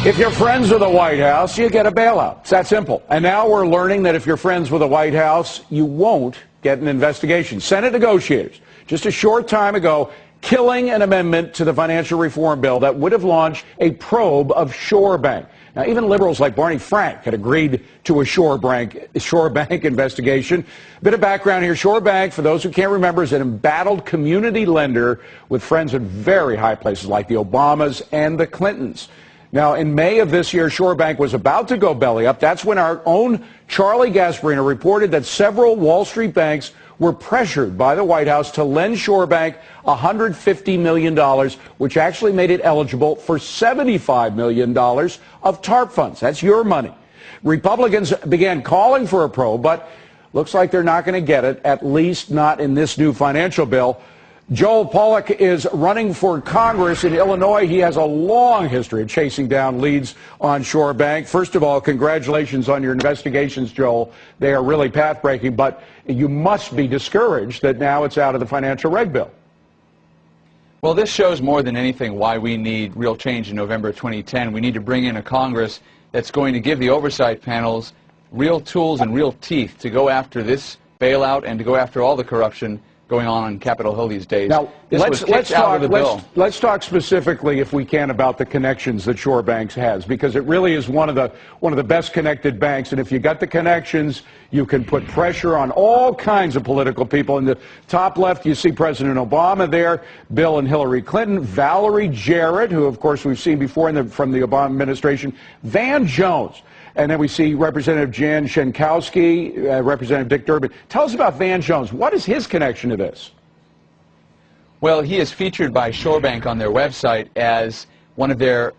If you're friends with the White House, you get a bailout. It's that simple. And now we're learning that if you're friends with the White House, you won't get an investigation. Senate negotiators, just a short time ago, killing an amendment to the financial reform bill that would have launched a probe of ShoreBank. Now, even liberals like Barney Frank had agreed to a ShoreBank investigation. A bit of background here. ShoreBank, for those who can't remember, is an embattled community lender with friends in very high places like the Obamas and the Clintons. Now, in May of this year, ShoreBank was about to go belly up. That's when our own Charlie Gasparino reported that several Wall Street banks were pressured by the White House to lend ShoreBank $150 million, which actually made it eligible for $75 million of TARP funds. That's your money. Republicans began calling for a probe, but looks like they're not going to get it, at least not in this new financial bill. Joel Pollak is running for Congress in Illinois. He has a long history of chasing down leads on ShoreBank. First of all, congratulations on your investigations, Joel. They are really path-breaking, but you must be discouraged that now it's out of the financial reg bill. Well, this shows more than anything why we need real change in November 2010. We need to bring in a Congress that's going to give the oversight panels real tools and real teeth to go after this bailout and to go after all the corruption going on Capitol Hill these days. Now, let's talk specifically, if we can, about the connections that ShoreBank has, because it really is one of the best connected banks. And if you got the connections, you can put pressure on all kinds of political people. In the top left, you see President Obama there, Bill and Hillary Clinton, Valerie Jarrett, who, of course, we've seen before from the Obama administration, Van Jones. And then we see Representative Jan Schenkowski, Representative Dick Durbin. Tell us about Van Jones. What is his connection to this? Well, he is featured by ShoreBank on their website as one of their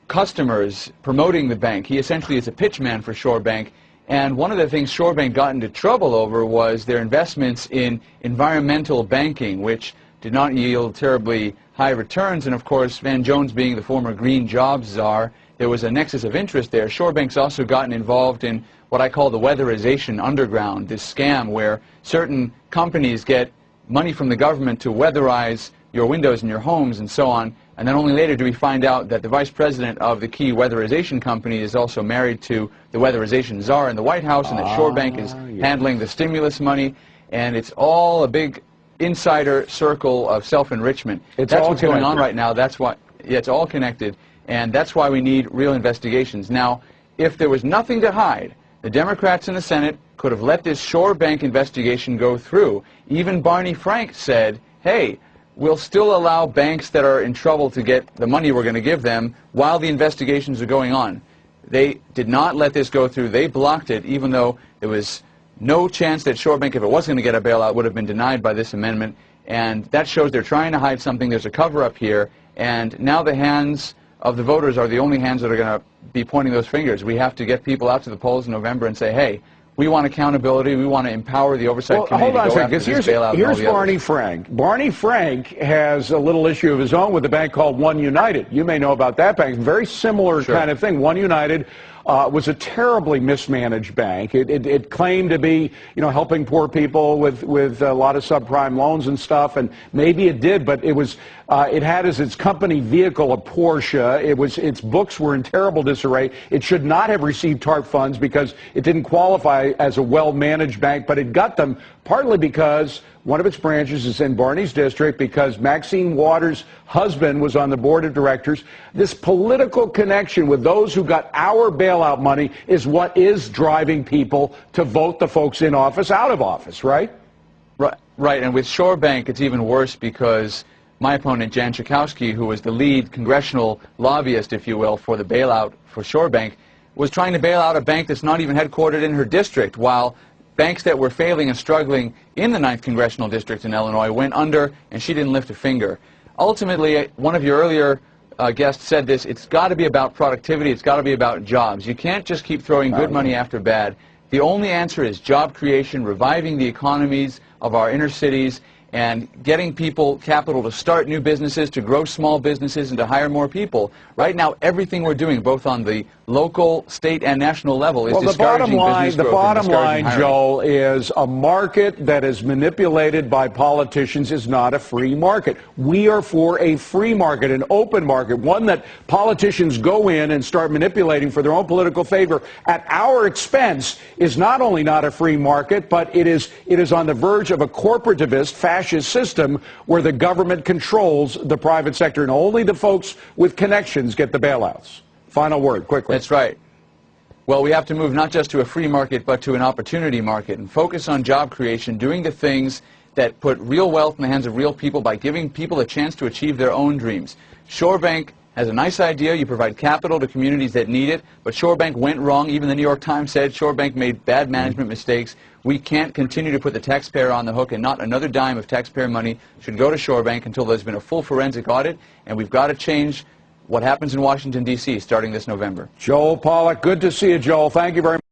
customers promoting the bank. He essentially is a pitchman for ShoreBank. And one of the things ShoreBank got into trouble over was their investments in environmental banking, which did not yield terribly high returns. And, of course, Van Jones being the former green jobs czar, there was a nexus of interest there. ShoreBank's also gotten involved in what I call the weatherization underground, this scam where certain companies get money from the government to weatherize your windows in your homes and so on, and then only later do we find out that the vice president of the key weatherization company is also married to the weatherization czar in the White House, and that ShoreBank is handling the stimulus money, and it's all a big insider circle of self-enrichment. That's what's going on right now. That's why, yeah, it's all connected. And that's why we need real investigations. Now, if there was nothing to hide, the Democrats in the Senate could have let this ShoreBank investigation go through. Even Barney Frank said, hey, we'll still allow banks that are in trouble to get the money we're going to give them while the investigations are going on. They did not let this go through. They blocked it, even though there was no chance that ShoreBank, if it was going to get a bailout, would have been denied by this amendment. And that shows they're trying to hide something. There's a cover-up here. And now the hands of the voters are the only hands that are going to be pointing those fingers. We have to get people out to the polls in November and say, hey, we want accountability. We want to empower the oversight committee. Hold on a second, because here's Barney Frank. Barney Frank has a little issue of his own with a bank called One United. You may know about that bank. Very similar kind of thing. One United was a terribly mismanaged bank. It claimed to be, helping poor people with a lot of subprime loans and stuff, and maybe it did, but it had as its company vehicle a Porsche. Its books were in terrible disarray. It should not have received TARP funds because it didn't qualify as a well-managed bank, but it got them partly because one of its branches is in Barney's district, because Maxine Waters' husband was on the board of directors. This political connection with those who got our bailout money is what is driving people to vote the folks in office out of office, right? Right, and with ShoreBank, it's even worse because my opponent, Jan Schenkowski, who was the lead congressional lobbyist, if you will, for the bailout for ShoreBank, was trying to bail out a bank that's not even headquartered in her district, while banks that were failing and struggling in the 9th Congressional District in Illinois went under, and she didn't lift a finger. Ultimately, one of your earlier guests said this, it's got to be about productivity, it's got to be about jobs. You can't just keep throwing good money after bad. The only answer is job creation, reviving the economies of our inner cities, and getting people capital to start new businesses, to grow small businesses, and to hire more people. Right now, everything we're doing, both on the local, state, and national level, is discouraging business growth. The bottom line, hiring. Joel, is a market that is manipulated by politicians is not a free market. We are for a free market, an open market, one that politicians go in and start manipulating for their own political favor at our expense is not only not a free market, but it is on the verge of a corporativist, fascist system where the government controls the private sector, and only the folks with connections get the bailouts. Final word, quickly. That's right. Well, we have to move not just to a free market, but to an opportunity market and focus on job creation, doing the things that put real wealth in the hands of real people by giving people a chance to achieve their own dreams. ShoreBank has a nice idea. You provide capital to communities that need it, but ShoreBank went wrong. Even the New York Times said ShoreBank made bad management mistakes. We can't continue to put the taxpayer on the hook, and not another dime of taxpayer money should go to ShoreBank until there's been a full forensic audit, and we've got to change what happens in Washington, D.C. starting this November. Joel Pollack, good to see you, Joel. Thank you very much.